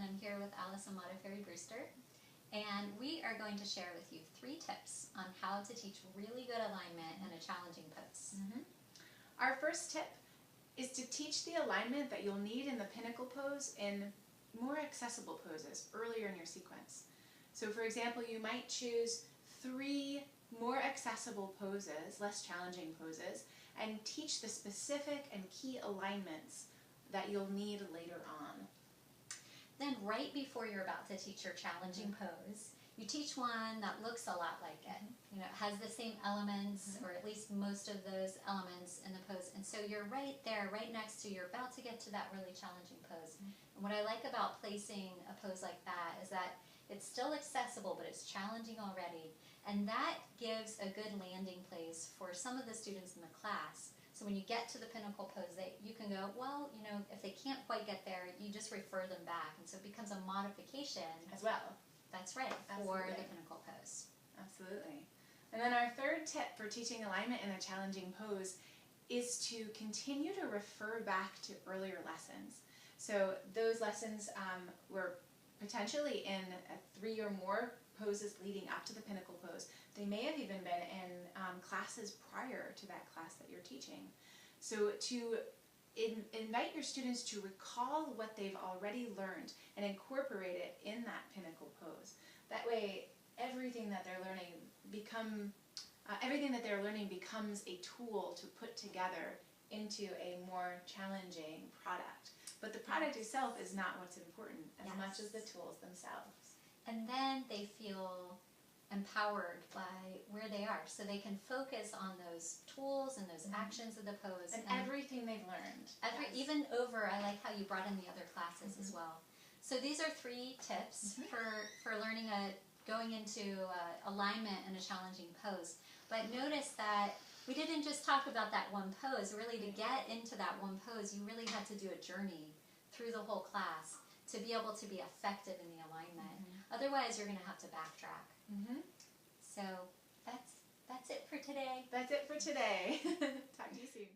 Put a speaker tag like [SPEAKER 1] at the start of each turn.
[SPEAKER 1] and I'm here with Allison Modafferi Brewster, and we are going to share with you 3 tips on how to teach really good alignment in a challenging pose.
[SPEAKER 2] Our first tip is to teach the alignment that you'll need in the pinnacle pose in more accessible poses earlier in your sequence. So for example, you might choose 3 more accessible poses, less challenging poses, and teach the specific and key alignments that you'll need later on.
[SPEAKER 1] Then right before you're about to teach your challenging pose, you teach one that looks a lot like it. You know, it has the same elements, or at least most of those elements in the pose. And so you're right there, right next to, you're about to get to that really challenging pose. And what I like about placing a pose like that is that it's still accessible, but it's challenging already. And that gives a good landing place for some of the students in the class. So when you get to the pinnacle pose, you can go, well, you know, if they can't quite get there, you just refer them back. And so it becomes a modification
[SPEAKER 2] As well.
[SPEAKER 1] That's right, for the pinnacle pose.
[SPEAKER 2] Absolutely. And then our third tip for teaching alignment in a challenging pose is to continue to refer back to earlier lessons. So those lessons were potentially in 3 or more poses leading up to the pinnacle pose. They may have even been in classes prior to that class that you're teaching. So to invite your students to recall what they've already learned and incorporate it in that pinnacle pose. That way, everything that they're learning becomes a tool to put together into a more challenging product. But the product itself is not what's important as much as the tools themselves.
[SPEAKER 1] And then they feel empowered by where they are, so they can focus on those tools and those actions of the pose.
[SPEAKER 2] And everything they've learned.
[SPEAKER 1] Even over, I like how you brought in the other classes as well. So these are 3 tips for learning going into alignment in a challenging pose. But notice that we didn't just talk about that one pose. Really, to get into that one pose, you really had to do a journey through the whole class to be able to be effective in the alignment. Otherwise, you're going to have to backtrack. So that's it for today.
[SPEAKER 2] That's it for today. Talk to you soon.